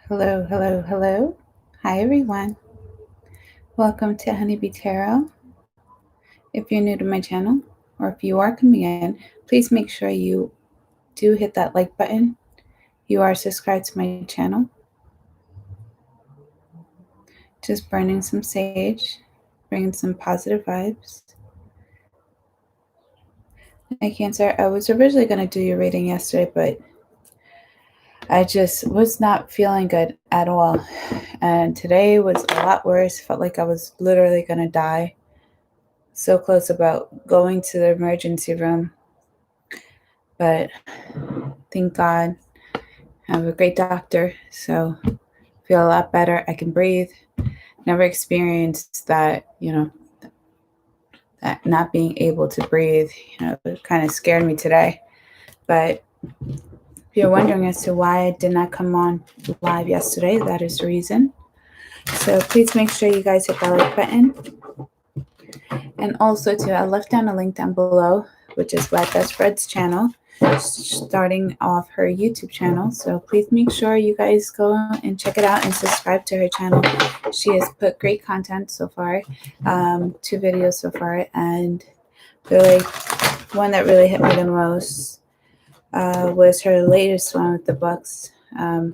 Hello, hello, hello. Hi, everyone. Welcome to Honeybee Tarot. If you're new to my channel, or if you are coming in, please make sure you do hit that like button. You are subscribed to my channel. Just burning some sage, bringing some positive vibes. Hey, Cancer, I was originally going to do your reading yesterday, but I just was not feeling good at all. And today was a lot worse. Felt like I was literally going to die. So close about going to the emergency room. But thank God I have a great doctor, so feel a lot better. I can breathe. Never experienced that, that not being able to breathe, it kind of scared me today. But if you're wondering as to why I did not come on live yesterday, that is the reason. So please make sure you guys hit that like button. And also, too, I left down a link down below, which is Black Best Fred's channel, starting off her YouTube channel. So please make sure you guys go and check it out and subscribe to her channel. She has put great content so far, 2 videos so far, and really one that really hit me the most was her latest one with the books. I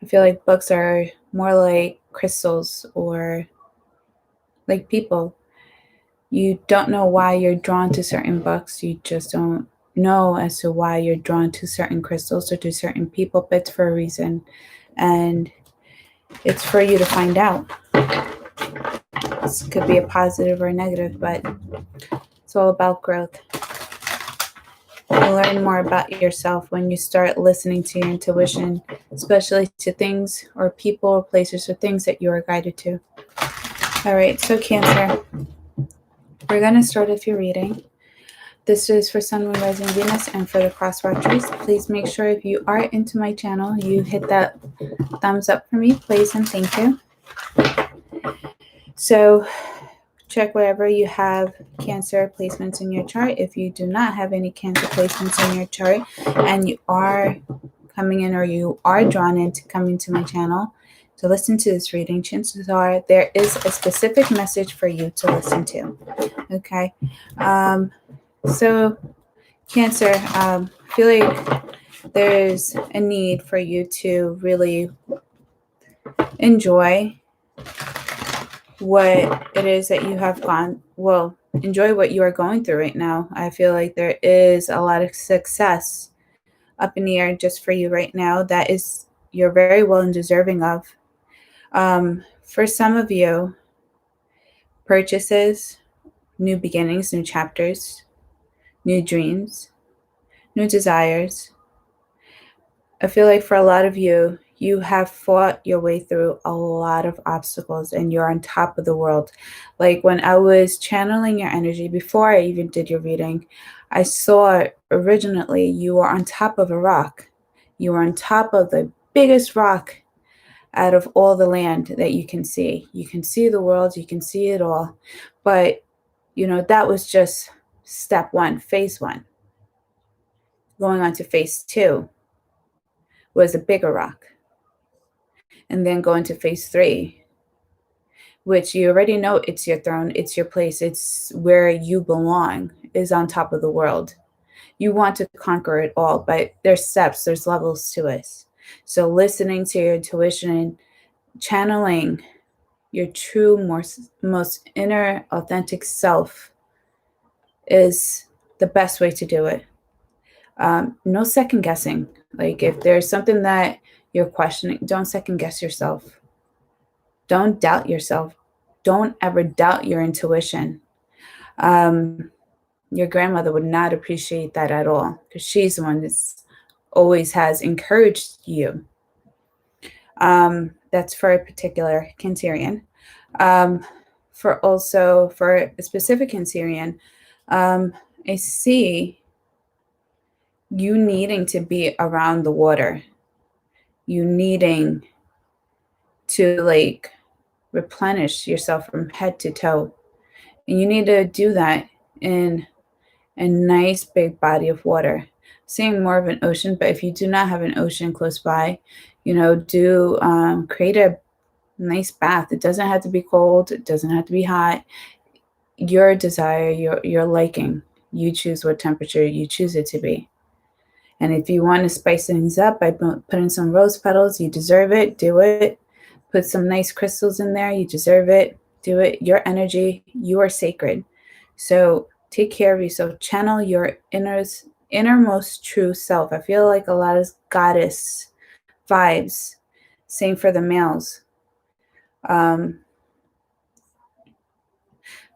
feel like books are more like crystals or like people. You don't know why you're drawn to certain books. You just don't know as to why you're drawn to certain crystals or to certain people, but it's for a reason. And it's for you to find out. This could be a positive or a negative, but it's all about growth. You learn more about yourself when you start listening to your intuition, especially to things or people or places or things that you are guided to. All right, so Cancer, we're going to start with your reading. This is for Sun, Moon, Rising, Venus, and for the cross watchers. Please make sure if you are into my channel, you hit that thumbs up for me, please, and thank you. So check wherever you have Cancer placements in your chart. If you do not have any Cancer placements in your chart and you are coming in or you are drawn into coming to my channel to listen to this reading, chances are there is a specific message for you to listen to. Okay. So Cancer, I feel like there's a need for you to really enjoy what it is that you have enjoy what you are going through right now. I feel like there is a lot of success up in the air just for you right now that is you're very well and deserving of. For some of you, purchases, new beginnings, new chapters, new dreams, new desires. I feel like for a lot of you, you have fought your way through a lot of obstacles and you're on top of the world. Like when I was channeling your energy before I even did your reading, I saw originally you were on top of a rock. You were on top of the biggest rock out of all the land that you can see. You can see the world, you can see it all. But, that was just step 1, phase 1. Going on to phase 2 was a bigger rock. And then go into phase 3, which you already know it's your throne, it's your place, it's where you belong, is on top of the world. You want to conquer it all, but there's steps, there's levels to it. So listening to your intuition, channeling your true, most inner, authentic self is the best way to do it. No second guessing. Like if there's something that you're questioning, don't second guess yourself. Don't doubt yourself. Don't ever doubt your intuition. Your grandmother would not appreciate that at all because she's the one that always has encouraged you. That's for a particular Cancerian. For a specific Cancerian, I see you needing to be around the water. You needing to replenish yourself from head to toe. And you need to do that in a nice big body of water. seeing more of an ocean, but if you do not have an ocean close by, do create a nice bath. It doesn't have to be cold. It doesn't have to be hot. Your desire, your liking. You choose what temperature you choose it to be. And if you want to spice things up by putting some rose petals, you deserve it. Do it. Put some nice crystals in there. You deserve it. Do it. Your energy, you are sacred. So take care of yourself. Channel your innermost true self. I feel like a lot of goddess vibes. Same for the males.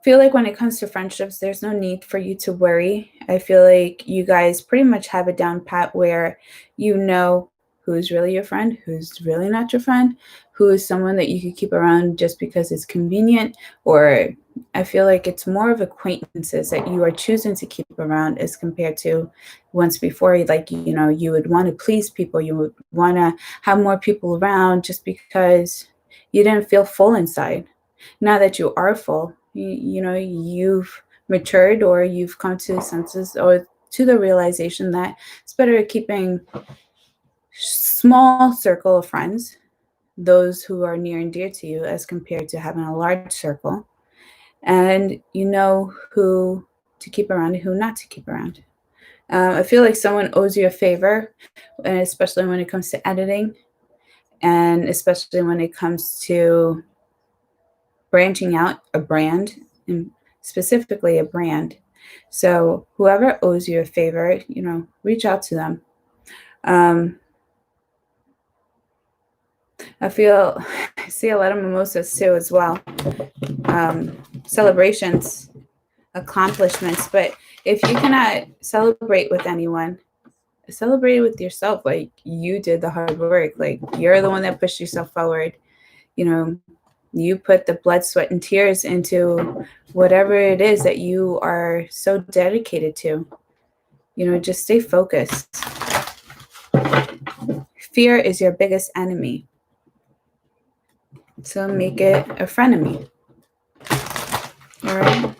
Feel like when it comes to friendships, there's no need for you to worry. I feel like you guys pretty much have it down pat where you know who's really your friend, who's really not your friend, who is someone that you could keep around just because it's convenient, or I feel like it's more of acquaintances that you are choosing to keep around as compared to once before, like, you would want to please people, you would want to have more people around just because you didn't feel full inside. Now that you are full, you've matured, or you've come to the senses or to the realization that it's better keeping small circle of friends, those who are near and dear to you, as compared to having a large circle. And you know who to keep around and who not to keep around. I feel like someone owes you a favor, and especially when it comes to editing, and especially when it comes to branching out a brand, and specifically a brand. So whoever owes you a favor, reach out to them. I see a lot of mimosas too as well. Celebrations, accomplishments. But if you cannot celebrate with anyone, celebrate with yourself. Like, you did the hard work. Like, you're the one that pushed yourself forward. You put the blood, sweat, and tears into whatever it is that you are so dedicated to. Just stay focused. Fear is your biggest enemy. So make it a frenemy. All right?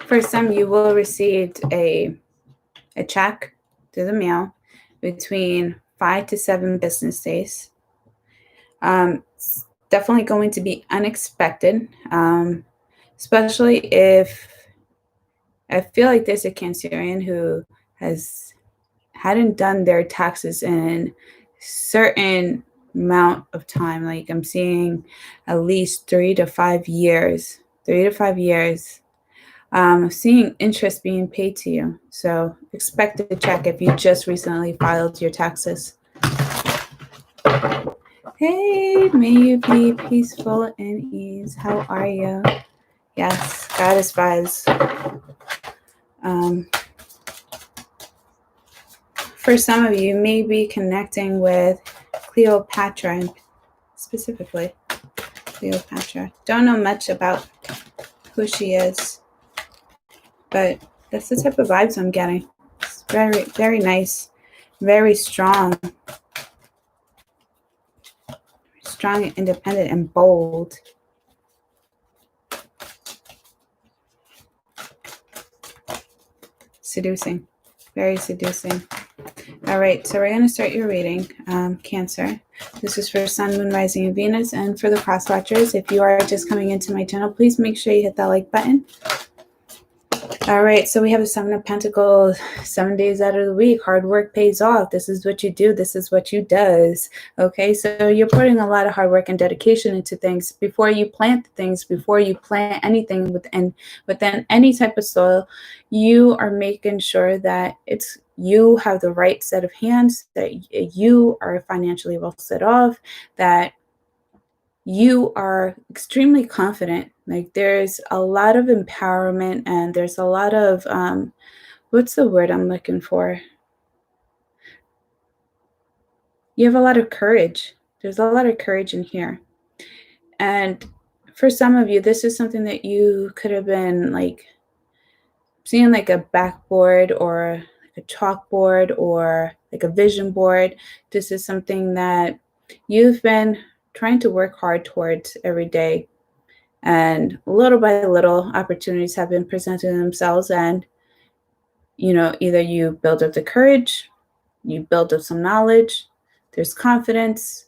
For some, you will receive a check through the mail between 5 to 7 business days. It's definitely going to be unexpected, especially if I feel like there's a Cancerian who hadn't done their taxes in certain amount of time. Like, I'm seeing at least 3 to 5 years. 3 to 5 years. Seeing interest being paid to you. So expect a check if you just recently filed your taxes. Hey, may you be peaceful and ease. How are you? Yes, goddess vibes. For some of you, you may be connecting with Cleopatra, and specifically Cleopatra. Don't know much about who she is, but that's the type of vibes I'm getting. It's very, very nice, very strong, independent, and bold. Seducing, very seducing. All right, so we're going to start your reading, Cancer. This is for Sun, Moon, Rising, and Venus. And for the cross watchers, if you are just coming into my channel, please make sure you hit that like button. All right, so we have the 7 of Pentacles, 7 days out of the week. Hard work pays off. This is what you do. This is what you does. Okay, so you're putting a lot of hard work and dedication into things. Before you plant things, before you plant anything within any type of soil, you are making sure that you have the right set of hands, that you are financially well set off, that you are extremely confident. Like, there's a lot of empowerment, and there's a lot of, what's the word I'm looking for? You have a lot of courage. There's a lot of courage in here. And for some of you, this is something that you could have been like seeing, like a backboard or like a chalkboard or like a vision board. This is something that you've been trying to work hard towards every day. And little by little, opportunities have been presenting themselves. And, either you build up the courage, you build up some knowledge, there's confidence,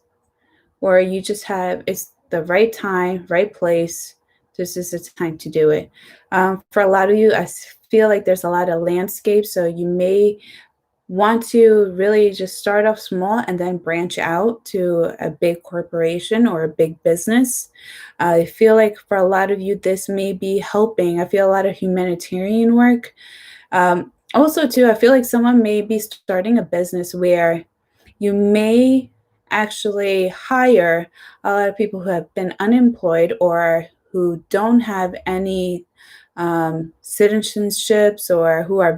or you just have it's the right time, right place. This is the time to do it. For a lot of you, I feel like there's a lot of landscapes, so you may want to really just start off small and then branch out to a big corporation or a big business. I feel like for a lot of you, this may be helping. I feel a lot of humanitarian work. Also, too, I feel like someone may be starting a business where you may actually hire a lot of people who have been unemployed or who don't have any citizenships, or who are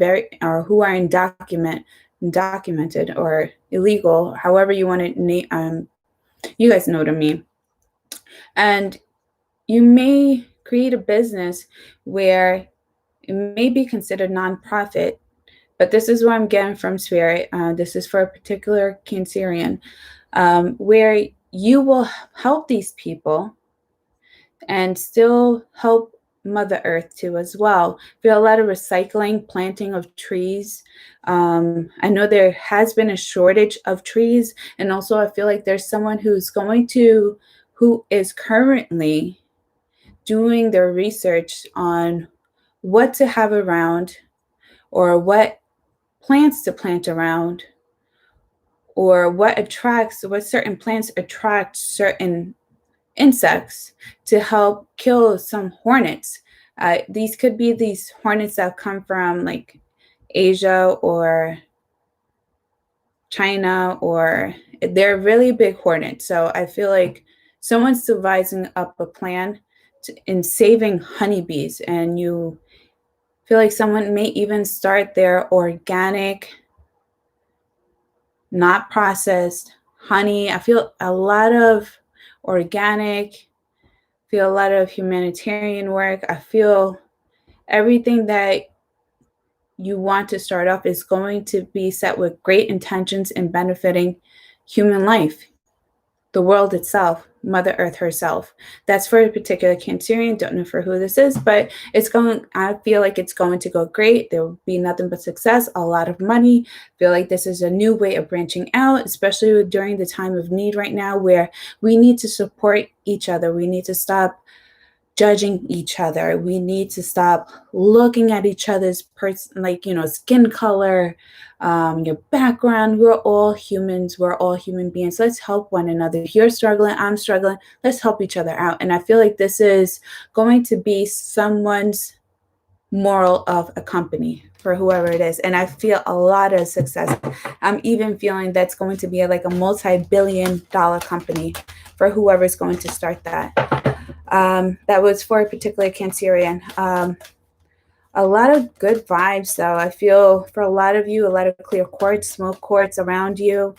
undocumented or illegal, however you want to name. You guys know what I mean. And you may create a business where it may be considered nonprofit, but this is what I'm getting from Spirit. This is for a particular Cancerian, where you will help these people and still help Mother Earth too as well. Feel a lot of recycling, planting of trees. I know there has been a shortage of trees, and also I feel like there's someone who is currently doing their research on what to have around, or what plants to plant around, or what certain plants attract certain insects to help kill some hornets. These could be these hornets that come from like Asia or China, or they're really big hornets. So I feel like someone's devising up a plan in saving honeybees, and you feel like someone may even start their organic, not processed honey. I feel a lot of organic, feel a lot of humanitarian work. I feel everything that you want to start off is going to be set with great intentions in benefiting human life, the world itself, Mother Earth herself. That's for a particular Cancerian. Don't know for who this is, but I feel like it's going to go great. There will be nothing but success, a lot of money. Feel like this is a new way of branching out, especially during the time of need right now, where we need to support each other. We need to stop judging each other. We need to stop looking at each other's skin color, your background. We're all humans. We're all human beings. Let's help one another. If you're struggling, I'm struggling. Let's help each other out. And I feel like this is going to be someone's moral of a company for whoever it is. And I feel a lot of success. I'm even feeling that's going to be like a multi-billion-dollar company for whoever's going to start that. That was for a particular Cancerian. A lot of good vibes, though. I feel for a lot of you, a lot of clear quartz, smoke quartz around you.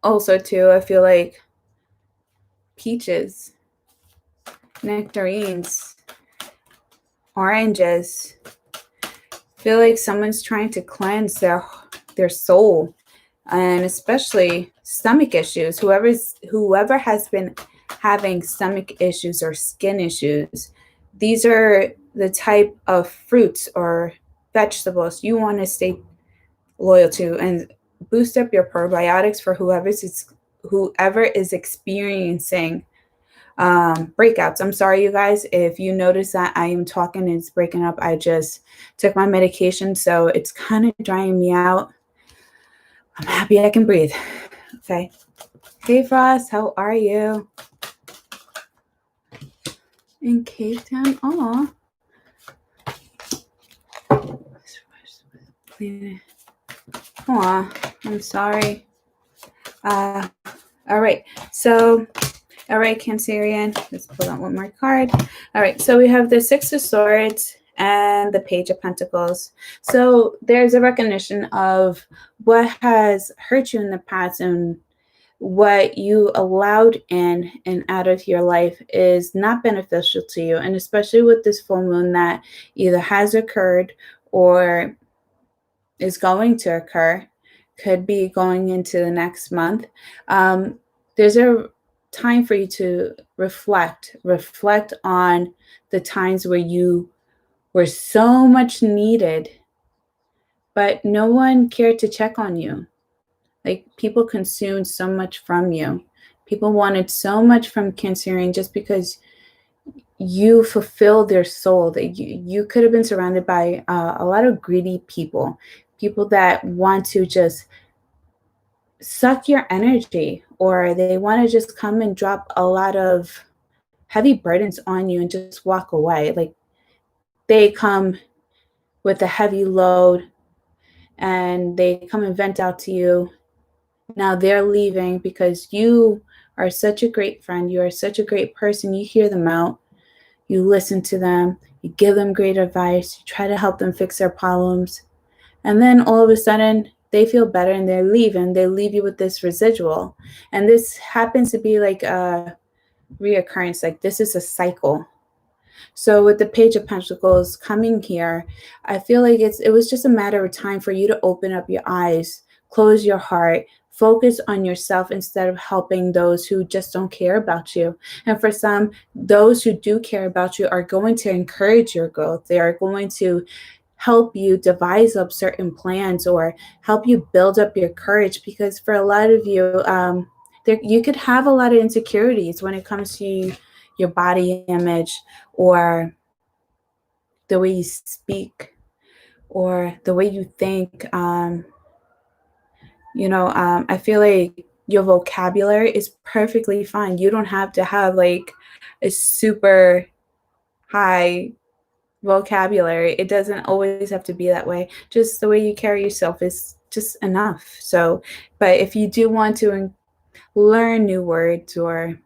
Also, too, I feel like peaches, nectarines, oranges. I feel like someone's trying to cleanse their soul, and especially stomach issues. Whoever has been having stomach issues or skin issues, these are the type of fruits or vegetables you want to stay loyal to and boost up your probiotics for whoever is experiencing breakouts. I'm sorry, you guys, if you notice that I am talking and it's breaking up. I just took my medication, so it's kind of drying me out. I'm happy I can breathe. Okay. Hey, Frost, how are you? In Cape Town? Aw. Aw, I'm sorry. All right. So, all right, Cancerian. Let's pull out one more card. All right. So we have the Six of Swords and the Page of Pentacles. So there's a recognition of what has hurt you in the past, and what you allowed in and out of your life is not beneficial to you. And especially with this full moon that either has occurred or is going to occur, could be going into the next month. There's a time for you to reflect on the times where you were so much needed, but no one cared to check on you. Like, people consumed so much from you. People wanted so much from Cancerian just because you fulfill their soul. That you could have been surrounded by a lot of greedy people that want to just suck your energy, or they want to just come and drop a lot of heavy burdens on you and just walk away. Like, they come with a heavy load and they come and vent out to you. Now they're leaving because you are such a great friend. You are such a great person. You hear them out. You listen to them. You give them great advice. You try to help them fix their problems. And then all of a sudden, they feel better and they leave, and they leave you with this residual. And this happens to be like a reoccurrence. Like, this is a cycle. So with the Page of Pentacles coming here, I feel like it was just a matter of time for you to open up your eyes, close your heart, focus on yourself instead of helping those who just don't care about you. And for some, those who do care about you are going to encourage your growth. They are going to help you devise up certain plans or help you build up your courage, because for a lot of you, you could have a lot of insecurities when it comes to your body image, or the way you speak, or the way you think. I feel like your vocabulary is perfectly fine. You don't have to have like a super high vocabulary. It doesn't always have to be that way. Just the way you carry yourself is just enough. So, but if you do want to learn new words or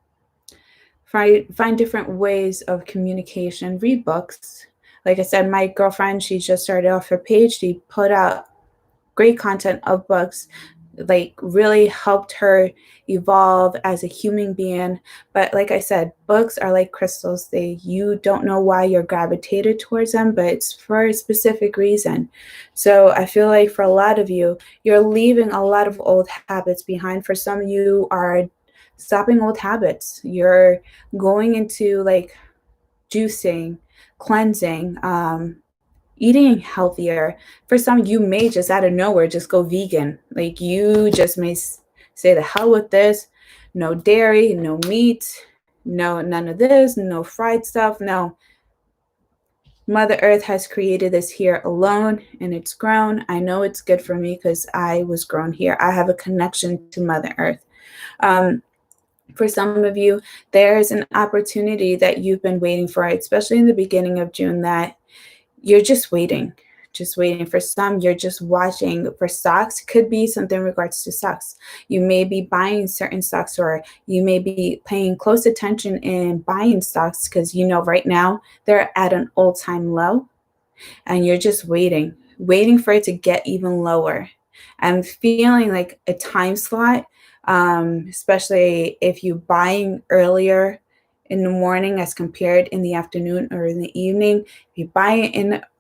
find different ways of communication, read books. Like I said, my girlfriend, she just started off her page. She put out great content of books, like really helped her evolve as a human being. But like I said, books are like crystals. You don't know why you're gravitated towards them, but it's for a specific reason. So I feel like for a lot of you, you're leaving a lot of old habits behind. For some of you are stopping old habits. You're going into like juicing, cleansing, eating healthier. For some, you may just out of nowhere just go vegan. Like, you just may say the hell with this. No dairy, no meat, no none of this, no fried stuff. No. Mother Earth has created this here alone, and it's grown. I know it's good for me because I was grown here. I have a connection to Mother Earth. For some of you, there's an opportunity that you've been waiting for, especially in the beginning of June, that you're just waiting. For some, you're just watching for stocks. Could be something in regards to stocks. You may be buying certain stocks, or you may be paying close attention in buying stocks because right now they're at an all-time low, and you're just waiting for it to get even lower. I'm feeling like a time slot, especially if you're buying earlier in the morning as compared in the afternoon or in the evening. If you buy it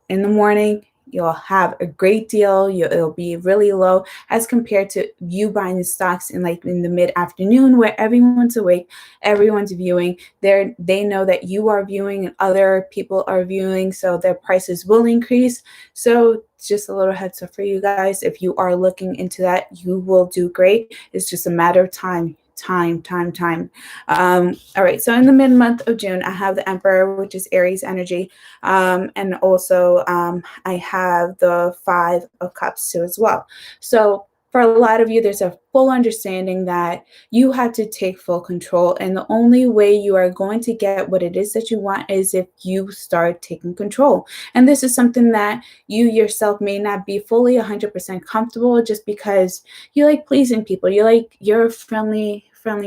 in the morning, you'll have a great deal. It'll be really low as compared to you buying the stocks in the mid-afternoon, where everyone's awake, everyone's viewing. They know that you are viewing and other people are viewing, so their prices will increase. So just a little heads up for you guys. If you are looking into that, you will do great. It's just a matter of time. All right, so in the mid-month of June, I have the Emperor, which is Aries energy, and also I have the Five of Cups too as well. So for a lot of you, there's a full understanding that you have to take full control, and the only way you are going to get what it is that you want is if you start taking control. And this is something that you yourself may not be fully 100% comfortable, just because you like pleasing people. You're a friendly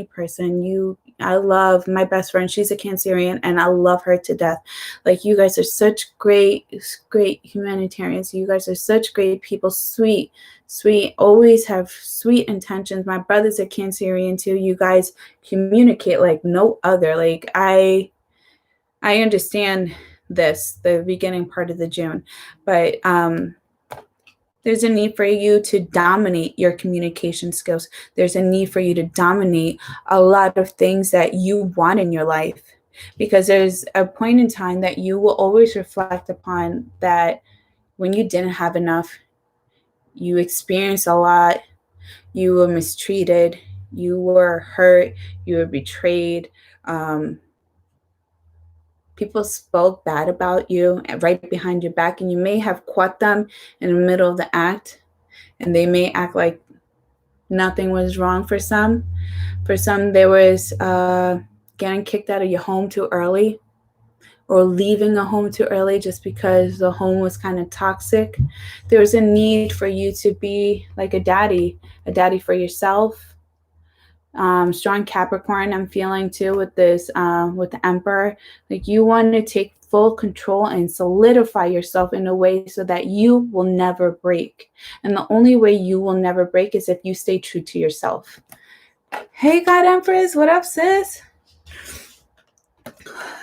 person. I love my best friend. She's a Cancerian, and I love her to death. Like, you guys are such great humanitarians. You guys are such great people. Sweet, always have sweet intentions. My brother's a Cancerian too. You guys communicate like no other. Like, I understand the beginning part of the June, but There's a need for you to dominate your communication skills. There's a need for you to dominate a lot of things that you want in your life, because there's a point in time that you will always reflect upon that when you didn't have enough, you experienced a lot, you were mistreated, you were hurt, you were betrayed. People spoke bad about you right behind your back, and you may have caught them in the middle of the act, and they may act like nothing was wrong for some. For some, there was getting kicked out of your home too early, or leaving a home too early just because the home was kind of toxic. There was a need for you to be like a daddy for yourself. Strong Capricorn, I'm feeling too with this, with the Emperor. Like you want to take full control and solidify yourself in a way so that you will never break. And the only way you will never break is if you stay true to yourself. Hey, God Empress, what up, sis?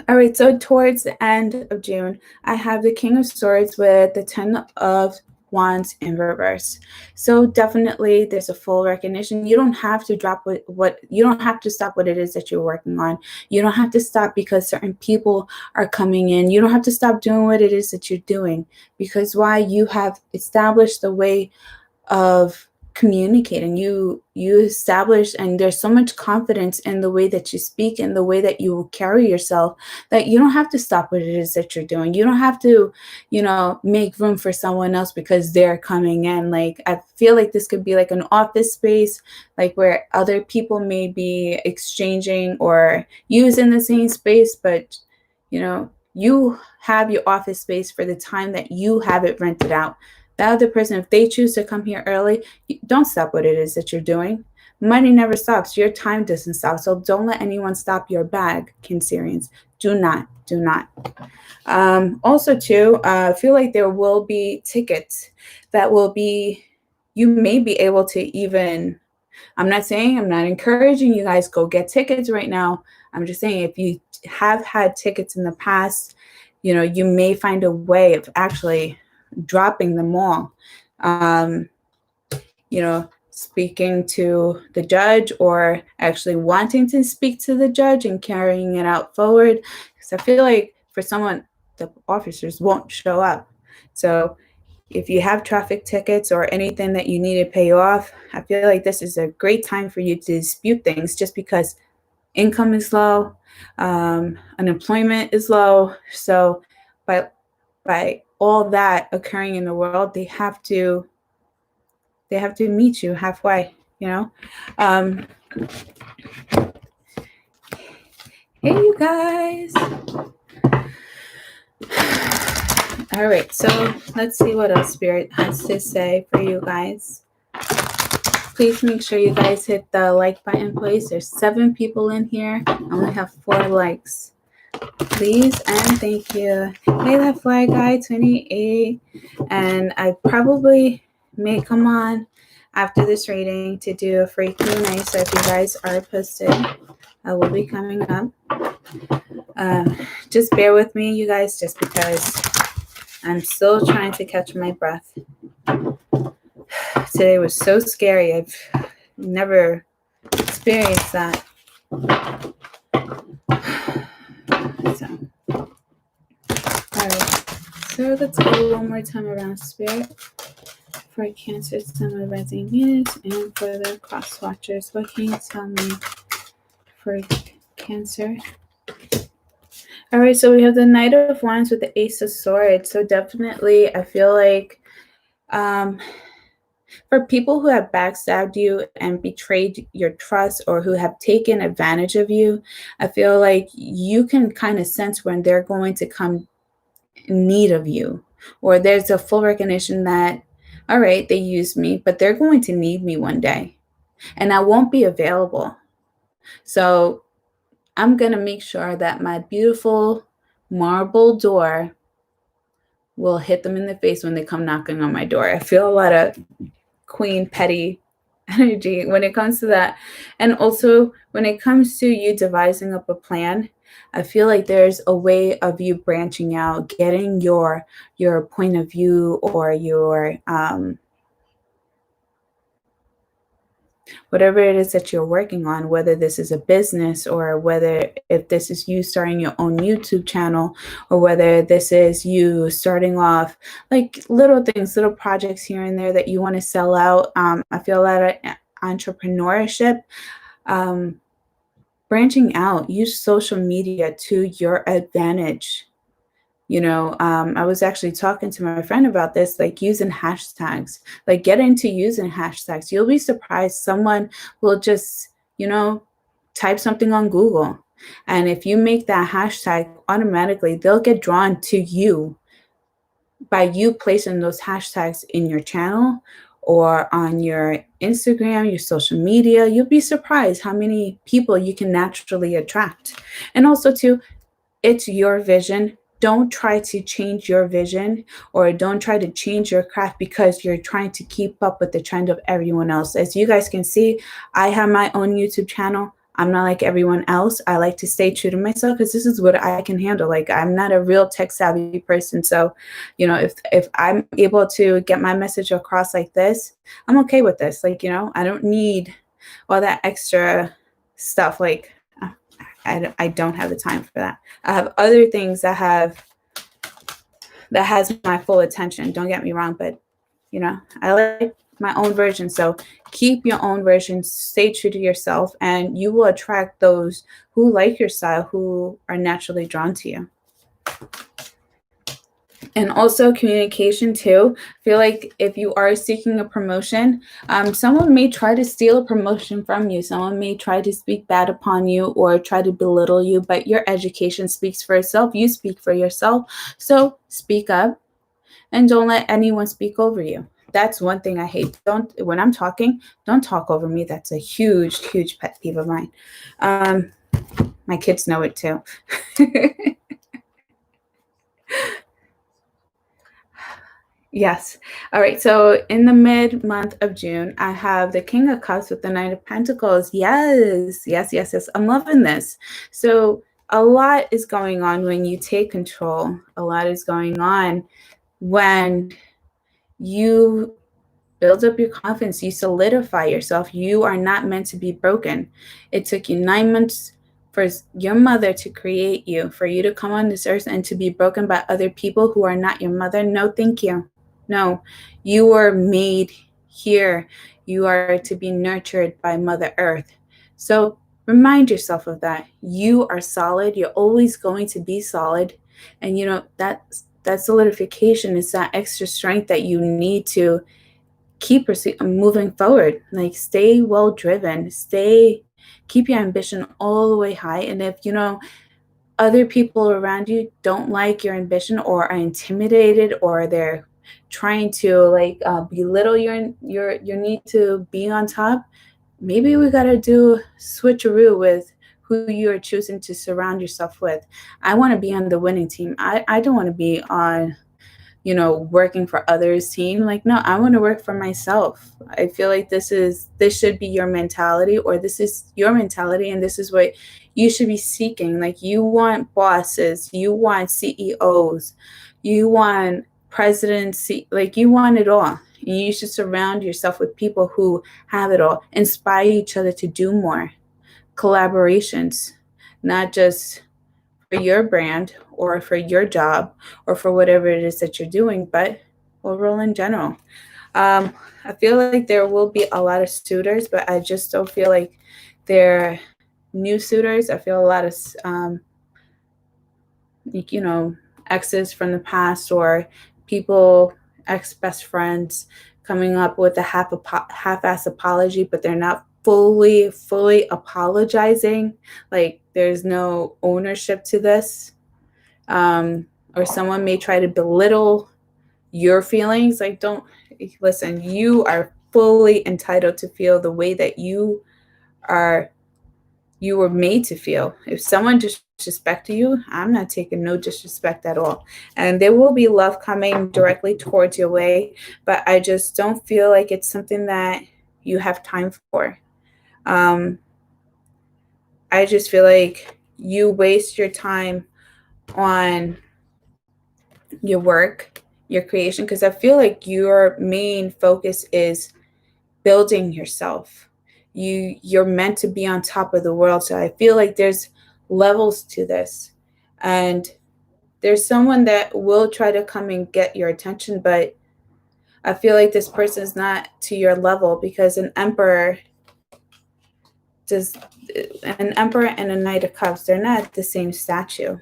All right, so towards the end of June, I have the King of Swords with the 10 of Wands in reverse. So definitely there's a full recognition. You don't have to drop what you don't have to stop what it is that you're working on. You don't have to stop because certain people are coming in. You don't have to stop doing what it is that you're doing, because why? You have established the way of communicating. You establish, and there's so much confidence in the way that you speak and the way that you carry yourself, that you don't have to stop what it is that you're doing. You don't have to, make room for someone else because they're coming in. Like, I feel like this could be like an office space, like where other people may be exchanging or using the same space, but you have your office space for the time that you have it rented out. The other person, if they choose to come here early, don't stop what it is that you're doing. Money never stops. Your time doesn't stop. So don't let anyone stop your bag, Cancerians. Do not. Also, too, I feel like there will be tickets that will be, you may be able to even, I'm not encouraging you guys go get tickets right now. I'm just saying, if you have had tickets in the past, you may find a way of actually dropping them all. Speaking to the judge, or actually wanting to speak to the judge and carrying it out forward. Because I feel like for someone, the officers won't show up. So if you have traffic tickets or anything that you need to pay off, I feel like this is a great time for you to dispute things, just because income is low, unemployment is low. So by all that occurring in the world, they have to meet you halfway, Hey, you guys. All right, so let's see what else Spirit has to say for you guys. Please make sure you guys hit the like button, please. There's 7 people in here. I only have 4 likes. Please and thank you. Hey, that fly guy 28, and I probably may come on after this reading to do a free Q&A. So if you guys are posted, I will be coming up. Just bear with me, you guys, just because I'm still trying to catch my breath. Today was so scary. I've never experienced that. All right, so let's go one more time around Spirit for Cancer, Sun, Moon, Rising, Venus, and for the cross watchers. What can you tell me for Cancer? All right, so we have the Knight of Wands with the Ace of Swords. So definitely, I feel like for people who have backstabbed you and betrayed your trust, or who have taken advantage of you, I feel like you can kind of sense when they're going to come in need of you, or there's a full recognition that, all right, they used me, but they're going to need me one day, and I won't be available. So I'm going to make sure that my beautiful marble door will hit them in the face when they come knocking on my door. I feel a lot of Queen Petty energy when it comes to that. And also when it comes to you devising up a plan, I feel like there's a way of you branching out, getting your point of view, or your whatever it is that you're working on, whether this is a business or whether if this is you starting your own YouTube channel or whether this is you starting off like little things, little projects here and there that you want to sell out. I feel a lot of entrepreneurship, um, branching out, use social media to your advantage. I was actually talking to my friend about this, like using hashtags, like get into using hashtags. You'll be surprised. Someone will just, type something on Google. And if you make that hashtag, automatically they'll get drawn to you by you placing those hashtags in your channel or on your Instagram, your social media. You'll be surprised how many people you can naturally attract. And also, too, it's your vision. Don't try to change your vision or don't try to change your craft because you're trying to keep up with the trend of everyone else. As you guys can see, I have my own YouTube channel. I'm not like everyone else. I like to stay true to myself because this is what I can handle. Like I'm not a real tech savvy person. So, if I'm able to get my message across like this, I'm okay with this. Like, I don't need all that extra stuff. Like I don't have the time for that. I have other things that has my full attention. Don't get me wrong, but I like my own version. So keep your own version, stay true to yourself, and you will attract those who like your style, who are naturally drawn to you. And also communication too. I feel like if you are seeking a promotion, someone may try to steal a promotion from you. Someone may try to speak bad upon you or try to belittle you, but your education speaks for itself. You speak for yourself. So speak up and don't let anyone speak over you. That's one thing I hate. When I'm talking, don't talk over me. That's a huge, huge pet peeve of mine. My kids know it too. Yes. All right. So in the mid-month of June, I have the King of Cups with the Knight of Pentacles. Yes, yes, yes, yes. I'm loving this. So a lot is going on when you take control. A lot is going on when you build up your confidence. You solidify yourself. You are not meant to be broken. It took you 9 months for your mother to create you, for you to come on this earth and to be broken by other people who are not your mother. No, thank you. No, you were made here. You are to be nurtured by Mother Earth. So remind yourself of that. You are solid. You're always going to be solid. And that solidification is that extra strength that you need to keep moving forward. Like stay well driven. Keep your ambition all the way high. And if other people around you don't like your ambition or are intimidated or they're trying to belittle your need to be on top, maybe we got to do switcheroo with who you are choosing to surround yourself with. I want to be on the winning team. I don't want to be on working for others team. Like, no, I want to work for myself. I feel like this should be your mentality, or this is your mentality, and this is what you should be seeking. Like, you want bosses, you want CEOs, you want presidents, like you want it all. And you should surround yourself with people who have it all. Inspire each other to do more. Collaborations, not just for your brand or for your job or for whatever it is that you're doing, but overall in general. I feel like there will be a lot of suitors, but I just don't feel like they're new suitors. I feel a lot of, exes from the past or people, ex-best friends coming up with a half-ass apology, but they're not fully apologizing. Like there's no ownership to this. Or someone may try to belittle your feelings. Like, don't listen. You are fully entitled to feel the way that you were made to feel. If someone disrespected you, I'm not taking no disrespect at all. And there will be love coming directly towards your way, but I just don't feel like it's something that you have time for. I just feel like you waste your time on your work, your creation, because I feel like your main focus is building yourself. you're meant to be on top of the world. So I feel like there's levels to this, and there's someone that will try to come and get your attention, but I feel like this person is not to your level, because an emperor and a knight of cups, they're not at the same statue.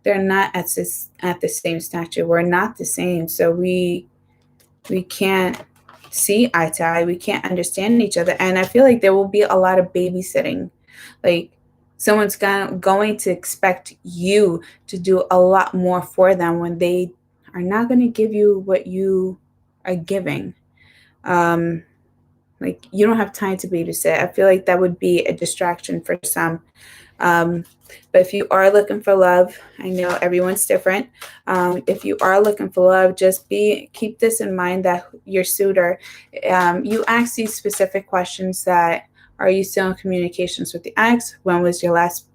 They're not at the same statue. We're not the same. So we can't see eye to eye. We can't understand each other. And I feel like there will be a lot of babysitting. Like, someone's going to expect you to do a lot more for them when they are not going to give you what you are giving. Like, you don't have time to babysit. I feel like that would be a distraction for some. But if you are looking for love, I know everyone's different. If you are looking for love, just keep this in mind, that your suitor, you ask these specific questions: that are you still in communications with the ex? When was your last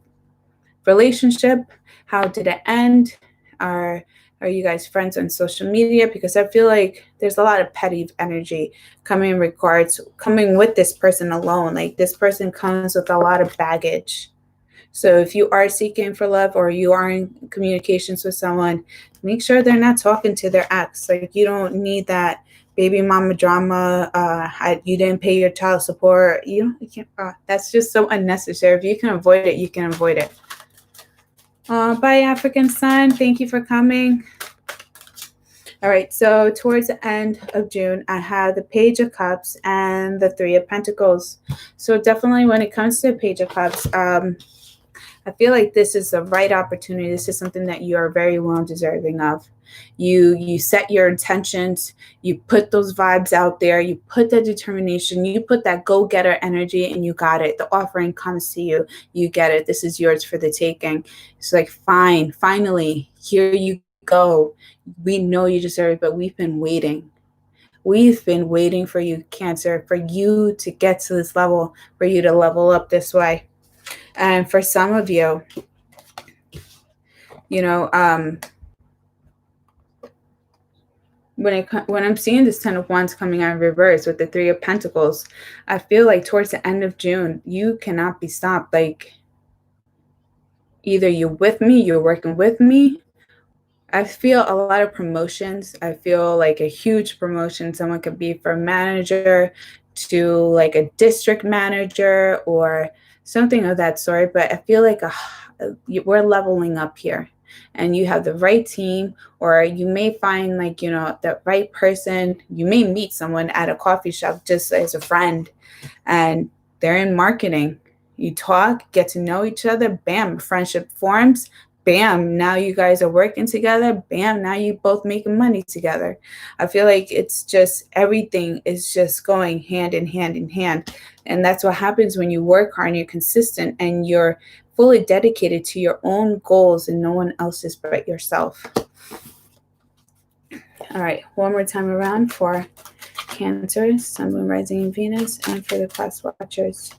relationship? How did it end? Are you guys friends on social media? Because I feel like there's a lot of petty energy coming with this person alone. Like, this person comes with a lot of baggage. So if you are seeking for love, or you are in communications with someone, make sure they're not talking to their ex. Like, you don't need that baby mama drama. You didn't pay your child support. You can't. That's just so unnecessary. If you can avoid it, you can avoid it. Bye, African Sun. Thank you for coming. All right, so towards the end of June, I have the Page of Cups and the Three of Pentacles. So definitely when it comes to the Page of Cups, I feel like this is the right opportunity. This is something that you are very well deserving of. You set your intentions, you put those vibes out there, you put the determination, you put that go-getter energy, and you got it. The offering comes to you, you get it. This is yours for the taking. It's like, fine, finally, here you go. We know you deserve it, but we've been waiting. We've been waiting for you, Cancer, for you to get to this level, for you to level up this way. And for some of you, when I'm seeing this Ten of Wands coming out in reverse with the Three of Pentacles, I feel like towards the end of June, you cannot be stopped. Like, either you're with me, you're working with me. I feel a lot of promotions. I feel like a huge promotion. Someone could be from manager to like a district manager or something of that sort. But I feel like we're leveling up here, and you have the right team, or you may find the right person. You may meet someone at a coffee shop just as a friend, and they're in marketing. You talk, get to know each other, bam, friendship forms. Bam, now you guys are working together. Bam, now you both making money together. I feel like it's just, everything is just going hand in hand in hand. And that's what happens when you work hard and you're consistent and you're fully dedicated to your own goals and no one else's but yourself. All right, one more time around for Cancer, Sun, Moon, Rising, and Venus, and for the class watchers.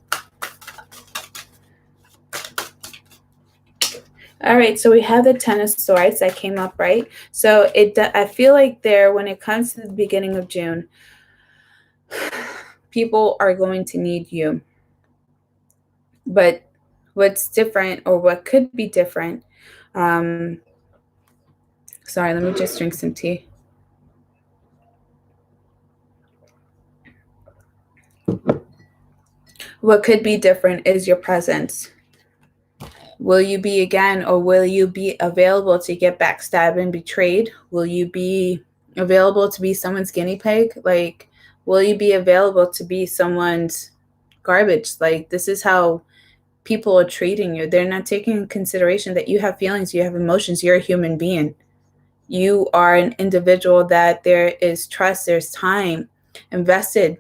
All right, so we have the Ten of Swords that came up, right? So I feel like when it comes to the beginning of June, people are going to need you. But what's different, or what could be different, sorry, let me just drink some tea. What could be different is your presence. Will you be again, or will you be available to get backstabbed and betrayed? Will you be available to be someone's guinea pig? Like, will you be available to be someone's garbage? Like, this is how people are treating you. They're not taking into consideration that you have feelings, you have emotions, you're a human being. You are an individual that there is trust, there's time invested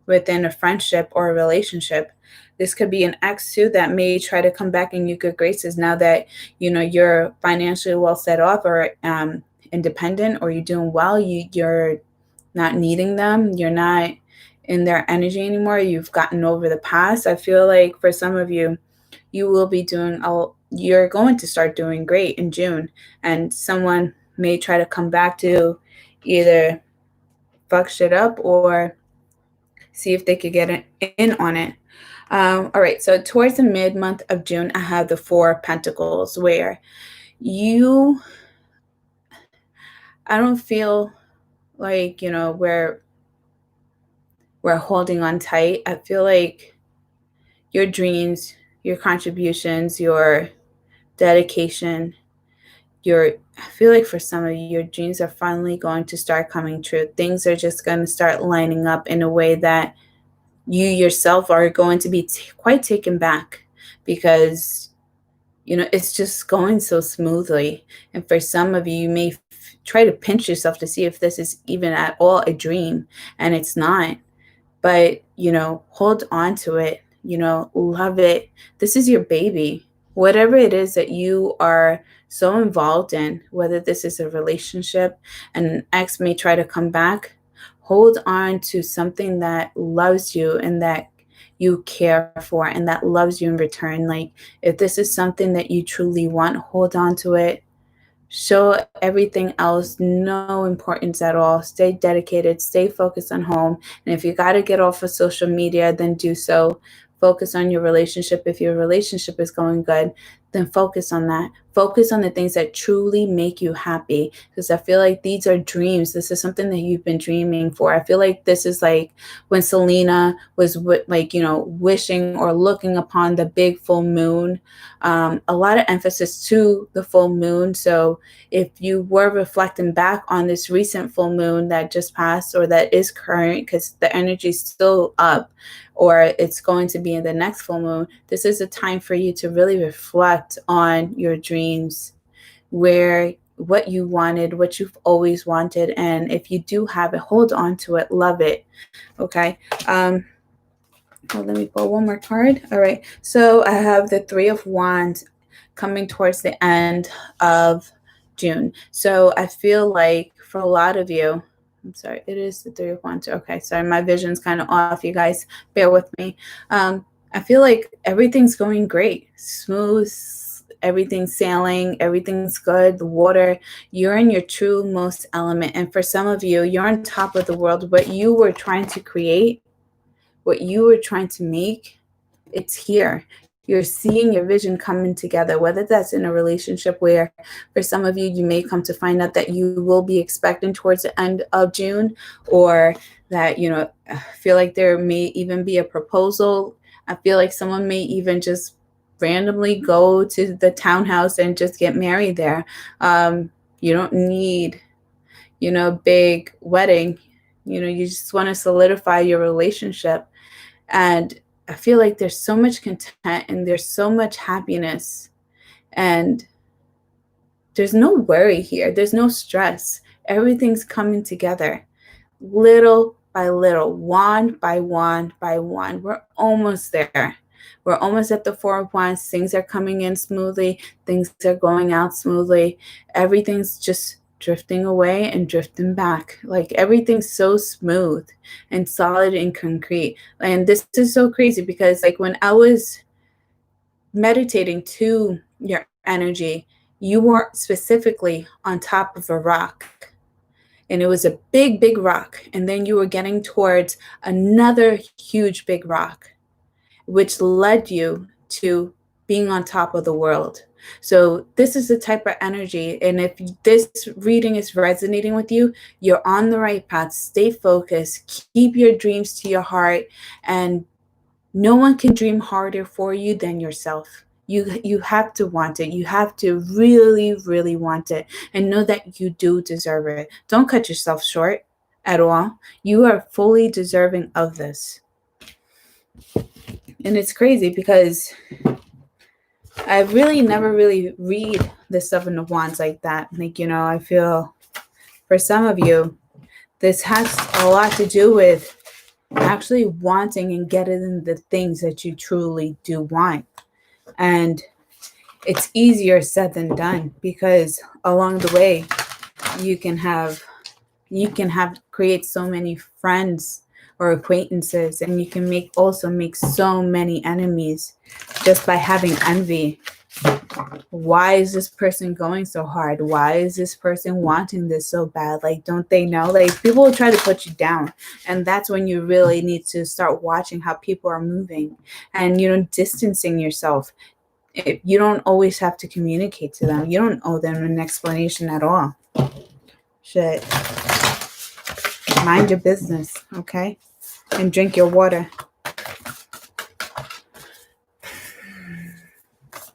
within a friendship or a relationship. This could be an ex too that may try to come back in your good graces now that you're financially well set off, or independent, or you're doing well. You're not needing them. You're not in their energy anymore. You've gotten over the past. I feel like for some of you, you're going to start doing great in June, and someone may try to come back to either fuck shit up or see if they could get in on it. All right, so towards the mid-month of June, I have the Four of Pentacles, where I don't feel like, we're holding on tight. I feel like your dreams, your contributions, your dedication, I feel like for some of you, your dreams are finally going to start coming true. Things are just going to start lining up in a way that you yourself are going to be quite taken back, because it's just going so smoothly. And for some of you, you may try to pinch yourself to see if this is even at all a dream, and it's not. But hold on to it, love it. This is your baby. Whatever it is that you are so involved in, whether this is a relationship, an ex may try to come back, hold on to something that loves you and that you care for and that loves you in return. Like, if this is something that you truly want, hold on to it. Show everything else no importance at all. Stay dedicated, stay focused on home. And if you got to get off of social media, then do so. Focus on your relationship. If your relationship is going good, then focus on that. Focus on the things that truly make you happy, because I feel like these are dreams. This is something that you've been dreaming for. I feel like this is like when Selena was wishing or looking upon the big full moon. A lot of emphasis to the full moon. So if you were reflecting back on this recent full moon that just passed, or that is current, because the energy is still up, or it's going to be in the next full moon, this is a time for you to really reflect on your dreams, what you wanted, what you've always wanted. And if you do have it, hold on to it, love it. Okay. Let me pull one more card. All right. So I have the Three of Wands coming towards the end of June. So I feel like for a lot of you, I'm sorry, it is the Three of Wands. Okay, sorry, my vision's kind of off. You guys, bear with me. I feel like everything's going great, smooth, everything's sailing, everything's good. The water, you're in your true most element. And for some of you, you're on top of the world. What you were trying to create, what you were trying to make, it's here. You're seeing your vision coming together, whether that's in a relationship where for some of you, you may come to find out that you will be expecting towards the end of June, or that, I feel like there may even be a proposal. I feel like someone may even just randomly go to the townhouse and just get married there. You don't need, big wedding. You just want to solidify your relationship. And I feel like there's so much content and there's so much happiness, and there's no worry here. There's no stress. Everything's coming together little by little, wand by wand by wand. We're almost there. We're almost at the Four of Wands. Things are coming in smoothly. Things are going out smoothly. Everything's just drifting away and drifting back. Like, everything's so smooth and solid and concrete. And this is so crazy, because like when I was meditating to your energy, you were specifically on top of a rock, and it was a big, big rock. And then you were getting towards another huge, big rock, which led you to being on top of the world. So this is the type of energy. And if this reading is resonating with you, you're on the right path. Stay focused. Keep your dreams to your heart. And no one can dream harder for you than yourself. You have to want it. You have to really, really want it. And know that you do deserve it. Don't cut yourself short at all. You are fully deserving of this. And it's crazy because I really never really read the Seven of Wands like that. Like, I feel for some of you, this has a lot to do with actually wanting and getting the things that you truly do want. And it's easier said than done, because along the way, you can create so many friends or acquaintances, and you can make so many enemies just by having envy Why is this person going so hard? Why is this person wanting this so bad? Like, don't they know? Like, people will try to put you down. And that's when you really need to start watching how people are moving and, distancing yourself. You don't always have to communicate to them. You don't owe them an explanation at all. Shit. Mind your business, okay? And drink your water.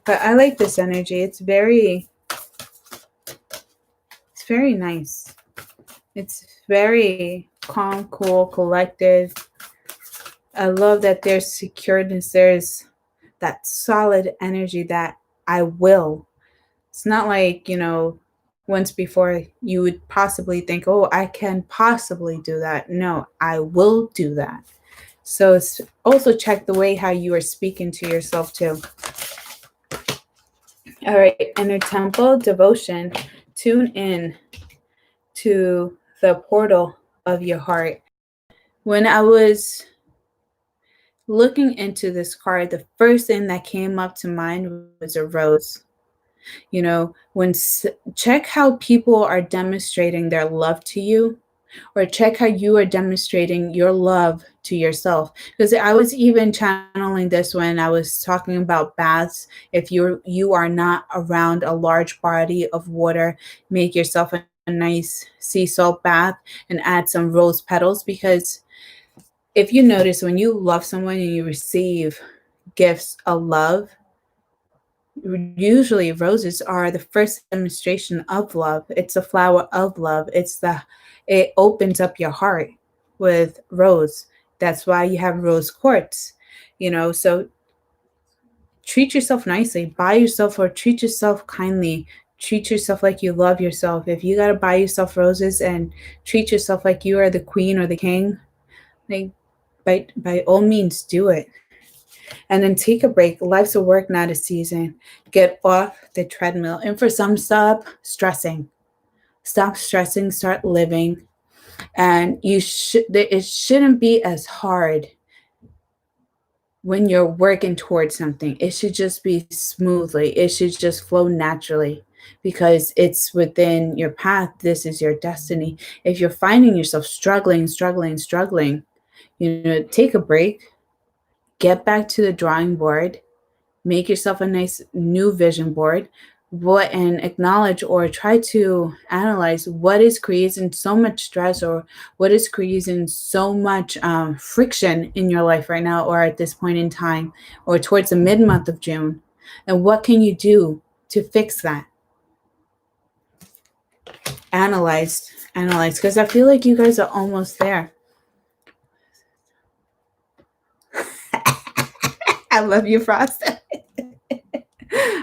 But I like this energy. It's very nice. It's very calm, cool, collected. I love that there's secureness. There's that solid energy that I will. It's not like, once before you would possibly think, oh, I can possibly do that. No, I will do that. So it's also check the way how you are speaking to yourself too. All right, inner temple devotion. Tune in to the portal of your heart. When I was looking into this card, the first thing that came up to mind was a rose. Check how people are demonstrating their love to you, or check how you are demonstrating your love to yourself. Because I was even channeling this when I was talking about baths. If you are not around a large body of water, make yourself a nice sea salt bath and add some rose petals. Because if you notice, when you love someone and you receive gifts of love, usually roses are the first demonstration of love. It's a flower of love. It opens up your heart with rose. That's why you have rose quartz, so treat yourself nicely. Buy yourself or treat yourself kindly. Treat yourself like you love yourself. If you got to buy yourself roses and treat yourself like you are the queen or the king, like by all means do it. And then take a break. Life's a work, not a season. Get off the treadmill. And for some, stop stressing. Stop stressing, start living. And it shouldn't be as hard when you're working towards something. It should just be smoothly. It should just flow naturally because it's within your path. This is your destiny. If you're finding yourself struggling, take a break. Get back to the drawing board, make yourself a nice new vision board, and acknowledge or try to analyze what is creating so much stress or what is creating so much friction in your life right now or at this point in time or towards the mid-month of June. And what can you do to fix that? Analyze, because I feel like you guys are almost there. I love you, Frost.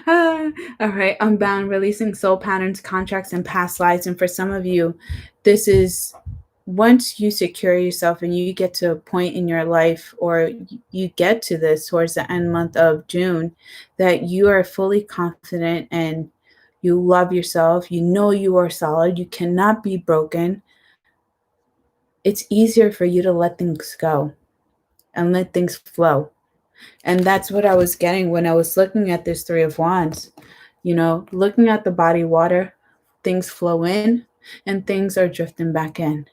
All right, Unbound, releasing soul patterns, contracts, and past lives. And for some of you, this is once you secure yourself and you get to a point in your life, or you get to this towards the end month of June, that you are fully confident and you love yourself. You know you are solid. You cannot be broken. It's easier for you to let things go and let things flow. And that's what I was getting when I was looking at this Three of Wands. Looking at the body water, things flow in and things are drifting back in.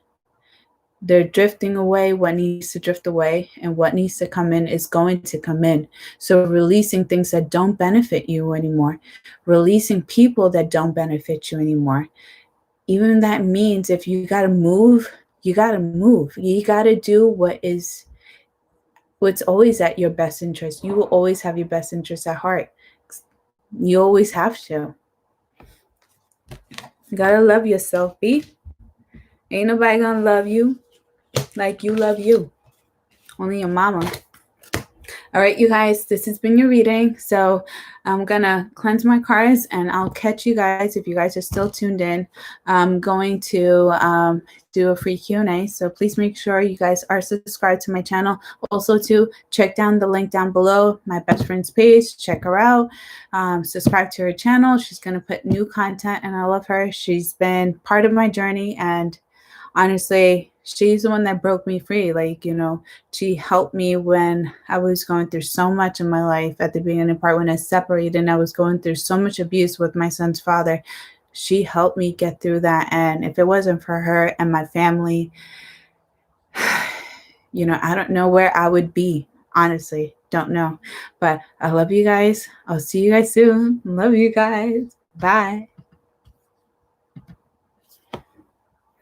They're drifting away what needs to drift away, and what needs to come in is going to come in. So releasing things that don't benefit you anymore, releasing people that don't benefit you anymore. Even that means if you got to move, you got to move. You got to do what's always at your best interest. You will always have your best interest at heart. You always have to. You gotta love yourself, B. Ain't nobody gonna love you like you love you. Only your mama. All right, you guys, this has been your reading. So I'm going to cleanse my cards and I'll catch you guys if you guys are still tuned in. I'm going to do a free Q&A. So please make sure you guys are subscribed to my channel. Also to check down the link down below, my best friend's page. Check her out. Subscribe to her channel. She's going to put new content and I love her. She's been part of my journey and honestly, she's the one that broke me free. Like, she helped me when I was going through so much in my life at the beginning part when I separated and I was going through so much abuse with my son's father. She helped me get through that. And if it wasn't for her and my family, I don't know where I would be. Honestly, don't know. But I love you guys. I'll see you guys soon. Love you guys. Bye.